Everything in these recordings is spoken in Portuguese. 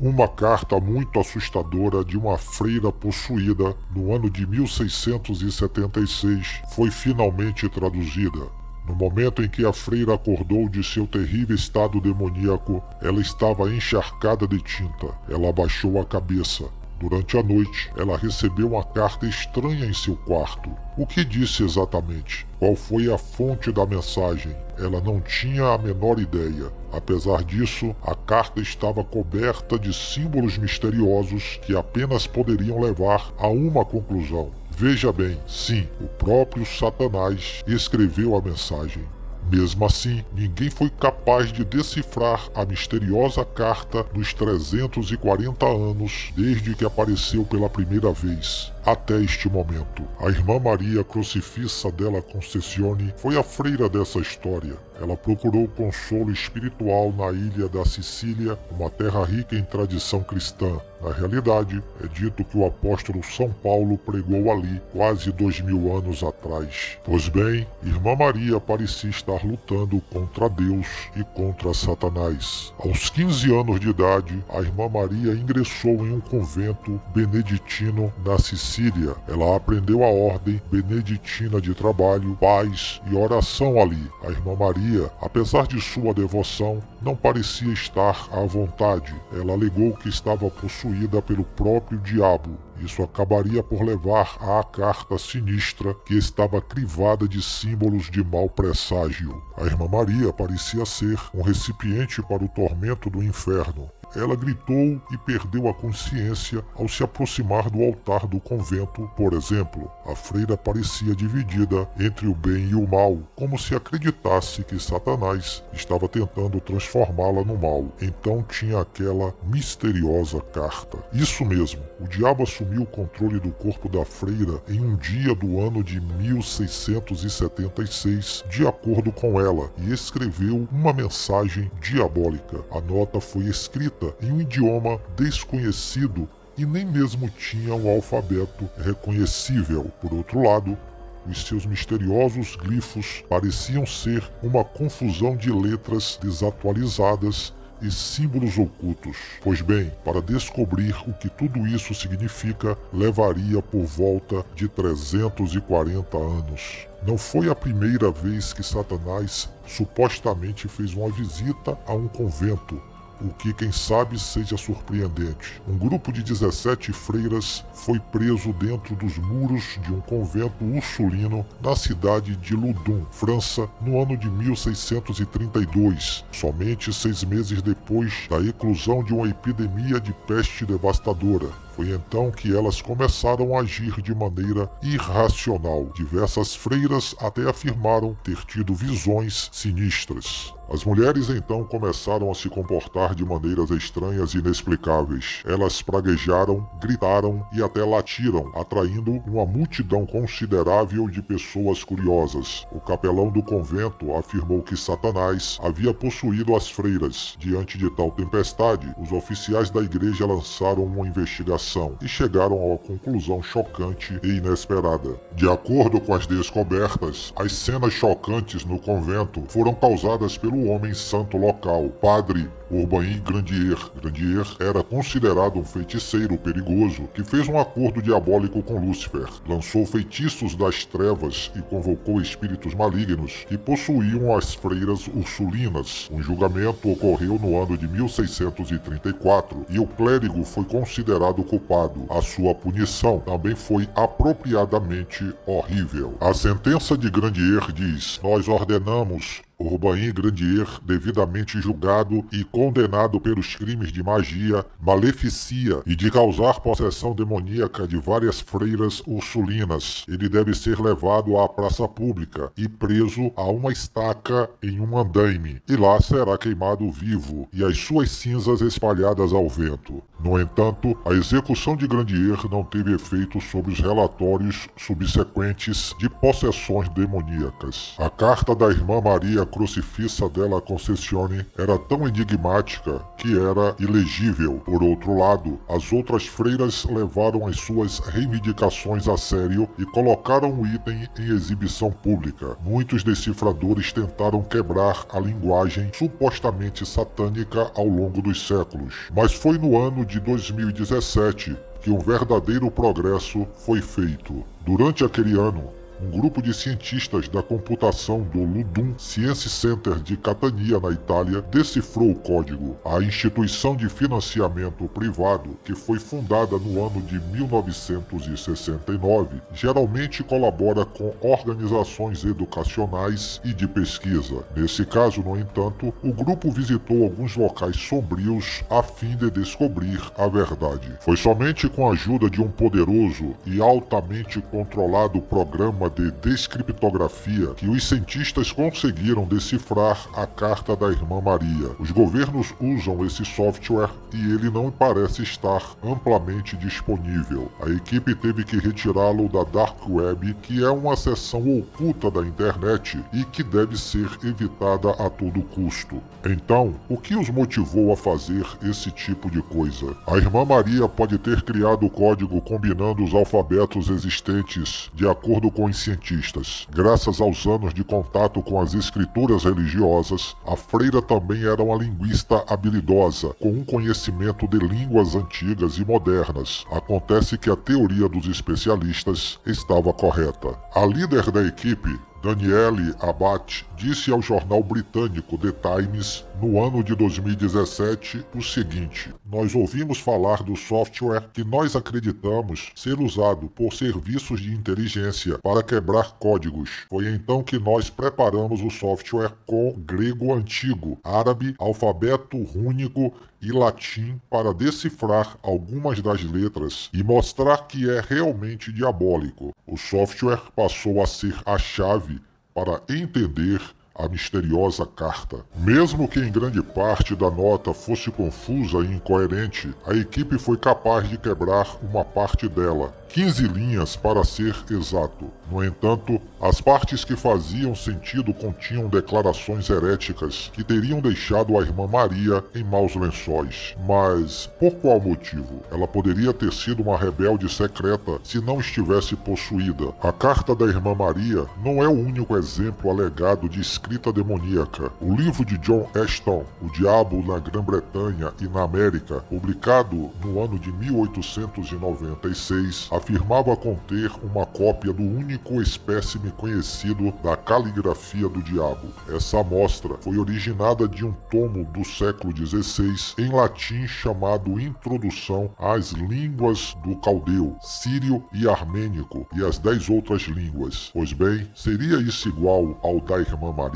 Uma carta muito assustadora de uma freira possuída no ano de 1676 foi finalmente traduzida. No momento em que a freira acordou de seu terrível estado demoníaco, ela estava encharcada de tinta. Ela abaixou a cabeça. Durante a noite, ela recebeu uma carta estranha em seu quarto. O que disse exatamente? Qual foi a fonte da mensagem? Ela não tinha a menor ideia. Apesar disso, a carta estava coberta de símbolos misteriosos que apenas poderiam levar a uma conclusão. Veja bem, sim, o próprio Satanás escreveu a mensagem. Mesmo assim, ninguém foi capaz de decifrar a misteriosa carta nos 340 anos desde que apareceu pela primeira vez, até este momento. A irmã Maria Crucifissa della Concessione foi a freira dessa história. Ela procurou consolo espiritual na ilha da Sicília, uma terra rica em tradição cristã. Na realidade, é dito que o apóstolo São Paulo pregou ali quase 2000 anos atrás. Pois bem, irmã Maria parecia estar lutando contra Deus e contra Satanás. Aos 15 anos de idade, a irmã Maria ingressou em um convento beneditino na Sicília. Ela aprendeu a ordem beneditina de trabalho, paz e oração ali. A irmã Maria, apesar de sua devoção, não parecia estar à vontade. Ela alegou que estava possuída pelo próprio diabo. Isso acabaria por levar à carta sinistra que estava crivada de símbolos de mau presságio. A irmã Maria parecia ser um recipiente para o tormento do inferno. Ela gritou e perdeu a consciência ao se aproximar do altar do convento, por exemplo. A freira parecia dividida entre o bem e o mal, como se acreditasse que Satanás estava tentando transformá-la no mal. Então tinha aquela misteriosa carta. Isso mesmo, o diabo assumiu o controle do corpo da freira em um dia do ano de 1676, de acordo com ela, e escreveu uma mensagem diabólica. A nota foi escrita em um idioma desconhecido e nem mesmo tinha um alfabeto reconhecível. Por outro lado, os seus misteriosos glifos pareciam ser uma confusão de letras desatualizadas e símbolos ocultos. Pois bem, para descobrir o que tudo isso significa, levaria por volta de 340 anos. Não foi a primeira vez que Satanás supostamente fez uma visita a um convento, o que quem sabe seja surpreendente. Um grupo de 17 freiras foi preso dentro dos muros de um convento ursulino na cidade de Loudun, França, no ano de 1632, somente 6 meses depois da eclosão de uma epidemia de peste devastadora. Foi então que elas começaram a agir de maneira irracional. Diversas freiras até afirmaram ter tido visões sinistras. As mulheres então começaram a se comportar de maneiras estranhas e inexplicáveis. Elas praguejaram, gritaram e até latiram, atraindo uma multidão considerável de pessoas curiosas. O capelão do convento afirmou que Satanás havia possuído as freiras. Diante de tal tempestade, os oficiais da igreja lançaram uma investigação e chegaram a uma conclusão chocante e inesperada. De acordo com as descobertas, as cenas chocantes no convento foram causadas pelo homem santo local, Padre Urbain Grandier. Grandier era considerado um feiticeiro perigoso que fez um acordo diabólico com Lúcifer, lançou feitiços das trevas e convocou espíritos malignos que possuíam as freiras ursulinas. Um julgamento ocorreu no ano de 1634 e o clérigo foi considerado culpado. A sua punição também foi apropriadamente horrível. A sentença de Grandier diz: "Nós ordenamos Urbain Grandier, devidamente julgado e condenado pelos crimes de magia, maleficia e de causar possessão demoníaca de várias freiras ursulinas. Ele deve ser levado à praça pública e preso a uma estaca em um andaime, e lá será queimado vivo e as suas cinzas espalhadas ao vento." No entanto, a execução de Grandier não teve efeito sobre os relatórios subsequentes de possessões demoníacas. A carta da irmã Maria Crucifissa della Concessione era tão enigmática que era ilegível. Por outro lado, as outras freiras levaram as suas reivindicações a sério e colocaram o item em exibição pública. Muitos decifradores tentaram quebrar a linguagem supostamente satânica ao longo dos séculos, mas foi no ano de 2017 que um verdadeiro progresso foi feito. Durante aquele ano, um grupo de cientistas da computação do Ludum Science Center de Catania, na Itália, decifrou o código. A instituição de financiamento privado, que foi fundada no ano de 1969, geralmente colabora com organizações educacionais e de pesquisa. Nesse caso, no entanto, o grupo visitou alguns locais sombrios a fim de descobrir a verdade. Foi somente com a ajuda de um poderoso e altamente controlado programa de descriptografia que os cientistas conseguiram decifrar a carta da irmã Maria. Os governos usam esse software e ele não parece estar amplamente disponível. A equipe teve que retirá-lo da Dark Web, que é uma seção oculta da internet e que deve ser evitada a todo custo. Então, o que os motivou a fazer esse tipo de coisa? A irmã Maria pode ter criado o código combinando os alfabetos existentes de acordo com os cientistas. Graças aos anos de contato com as escrituras religiosas, a freira também era uma linguista habilidosa, com um conhecimento de línguas antigas e modernas. Acontece que a teoria dos especialistas estava correta. A líder da equipe, Danielle Abbott, disse ao jornal britânico The Times, no ano de 2017, o seguinte: "Nós ouvimos falar do software que nós acreditamos ser usado por serviços de inteligência para quebrar códigos. Foi então que nós preparamos o software com grego antigo, árabe, alfabeto rúnico e latim para decifrar algumas das letras e mostrar que é realmente diabólico. O software passou a ser a chave para entender a misteriosa carta." Mesmo que em grande parte da nota fosse confusa e incoerente, a equipe foi capaz de quebrar uma parte dela, 15 linhas para ser exato. No entanto, as partes que faziam sentido continham declarações heréticas que teriam deixado a irmã Maria em maus lençóis. Mas por qual motivo? Ela poderia ter sido uma rebelde secreta se não estivesse possuída. A carta da irmã Maria não é o único exemplo alegado de escrita demoníaca. O livro de John Ashton, O Diabo na Grã-Bretanha e na América, publicado no ano de 1896, afirmava conter uma cópia do único espécime conhecido da caligrafia do diabo. Essa amostra foi originada de um tomo do século XVI em latim chamado Introdução às Línguas do Caldeu, Sírio e Armênico e as 10 outras línguas. Pois bem, seria isso igual ao da irmã Maria?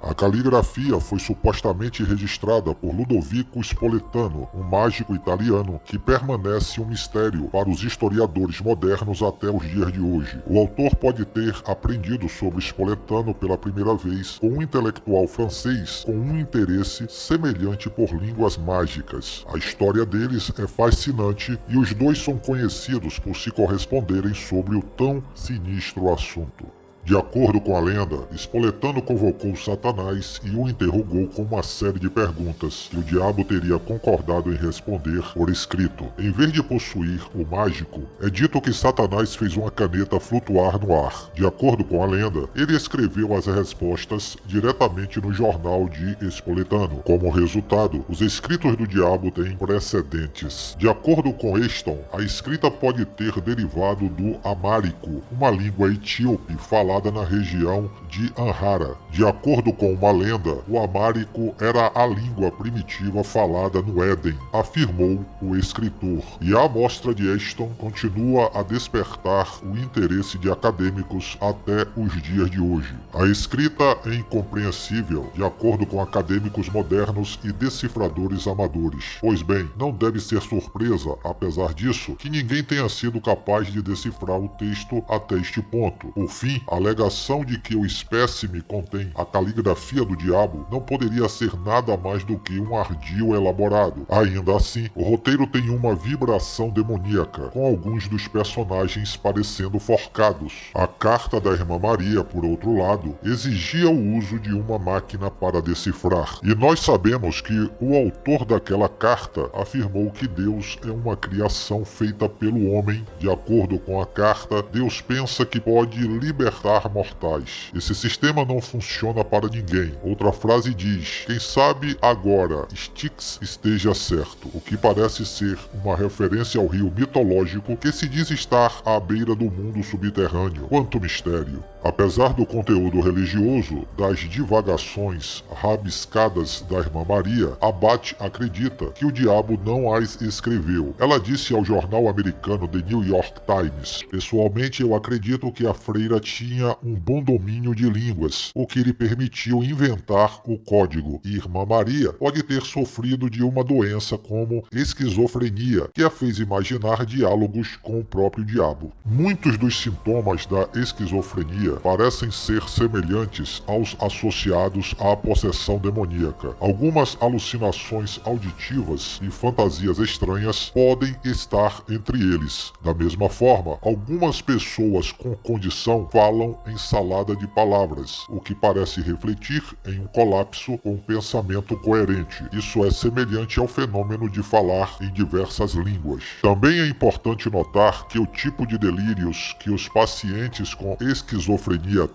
A caligrafia foi supostamente registrada por Ludovico Spoletano, um mágico italiano que permanece um mistério para os historiadores modernos até os dias de hoje. O autor pode ter aprendido sobre Spoletano pela primeira vez com um intelectual francês com um interesse semelhante por línguas mágicas. A história deles é fascinante e os dois são conhecidos por se corresponderem sobre o tão sinistro assunto. De acordo com a lenda, Spoletano convocou Satanás e o interrogou com uma série de perguntas que o diabo teria concordado em responder por escrito. Em vez de possuir o mágico, é dito que Satanás fez uma caneta flutuar no ar. De acordo com a lenda, ele escreveu as respostas diretamente no jornal de Spoletano. Como resultado, os escritos do diabo têm precedentes. De acordo com Ashton, a escrita pode ter derivado do amárico, uma língua etíope falada na região de Amhara. De acordo com uma lenda, o amárico era a língua primitiva falada no Éden, afirmou o escritor. E a amostra de Ashton continua a despertar o interesse de acadêmicos até os dias de hoje. A escrita é incompreensível, de acordo com acadêmicos modernos e decifradores amadores. Pois bem, não deve ser surpresa, apesar disso, que ninguém tenha sido capaz de decifrar o texto até este ponto. Por fim, a alegação de que o espécime contém a caligrafia do diabo não poderia ser nada mais do que um ardil elaborado. Ainda assim, o roteiro tem uma vibração demoníaca, com alguns dos personagens parecendo forcados. A carta da Irmã Maria, por outro lado, exigia o uso de uma máquina para decifrar. E nós sabemos que o autor daquela carta afirmou que Deus é uma criação feita pelo homem. De acordo com a carta, Deus pensa que pode libertar mortais. Esse sistema não funciona para ninguém. Outra frase diz: quem sabe agora Styx esteja certo, o que parece ser uma referência ao rio mitológico que se diz estar à beira do mundo subterrâneo. Quanto mistério! Apesar do conteúdo religioso, das divagações rabiscadas da Irmã Maria, Abbott acredita que o diabo não as escreveu. Ela disse ao jornal americano The New York Times: pessoalmente eu acredito que a freira tinha um bom domínio de línguas, o que lhe permitiu inventar o código. E Irmã Maria pode ter sofrido de uma doença como esquizofrenia, que a fez imaginar diálogos com o próprio diabo. Muitos dos sintomas da esquizofrenia parecem ser semelhantes aos associados à possessão demoníaca. Algumas alucinações auditivas e fantasias estranhas podem estar entre eles. Da mesma forma, algumas pessoas com condição falam em salada de palavras, o que parece refletir em um colapso com um pensamento coerente. Isso é semelhante ao fenômeno de falar em diversas línguas. Também é importante notar que o tipo de delírios que os pacientes com esquizofrenia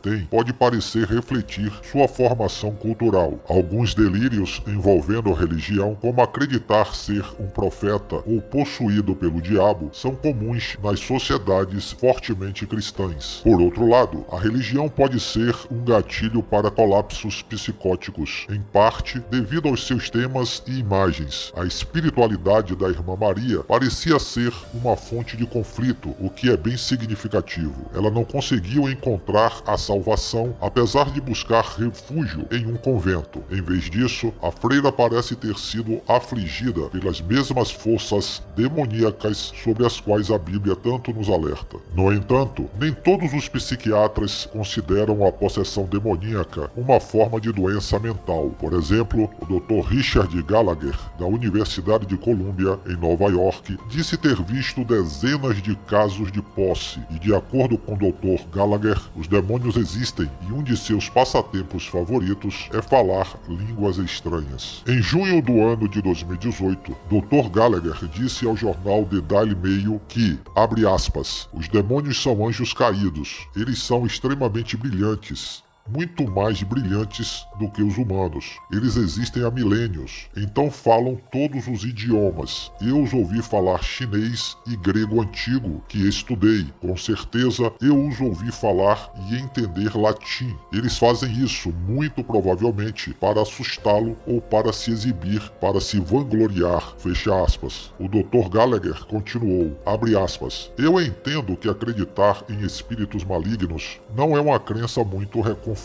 têm pode parecer refletir sua formação cultural. Alguns delírios envolvendo religião, como acreditar ser um profeta ou possuído pelo diabo, são comuns nas sociedades fortemente cristãs. Por outro lado, a religião pode ser um gatilho para colapsos psicóticos, em parte devido aos seus temas e imagens. A espiritualidade da Irmã Maria parecia ser uma fonte de conflito, o que é bem significativo. Ela não conseguiu encontrar a salvação, apesar de buscar refúgio em um convento. Em vez disso, a freira parece ter sido afligida pelas mesmas forças demoníacas sobre as quais a Bíblia tanto nos alerta. No entanto, nem todos os psiquiatras consideram a possessão demoníaca uma forma de doença mental. Por exemplo, o Dr. Richard Gallagher, da Universidade de Columbia, em Nova York, disse ter visto dezenas de casos de posse, e de acordo com o Dr. Gallagher, os demônios existem e um de seus passatempos favoritos é falar línguas estranhas. Em junho do ano de 2018, Dr. Gallagher disse ao jornal The Daily Mail que, abre aspas, os demônios são anjos caídos, eles são extremamente brilhantes, muito mais brilhantes do que os humanos. Eles existem há milênios, então falam todos os idiomas. Eu os ouvi falar chinês e grego antigo, que estudei. Com certeza, eu os ouvi falar e entender latim. Eles fazem isso, muito provavelmente, para assustá-lo ou para se exibir, para se vangloriar. Fecha aspas. O Dr. Gallagher continuou, abre aspas, eu entendo que acreditar em espíritos malignos não é uma crença muito reconfortante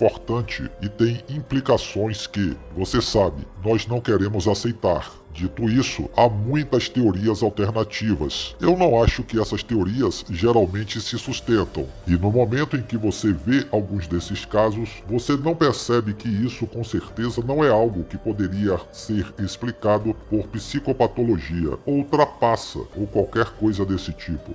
e tem implicações que, você sabe, nós não queremos aceitar. Dito isso, há muitas teorias alternativas. Eu não acho que essas teorias geralmente se sustentam. E no momento em que você vê alguns desses casos, você não percebe que isso com certeza não é algo que poderia ser explicado por psicopatologia, ou trapaça, ou qualquer coisa desse tipo.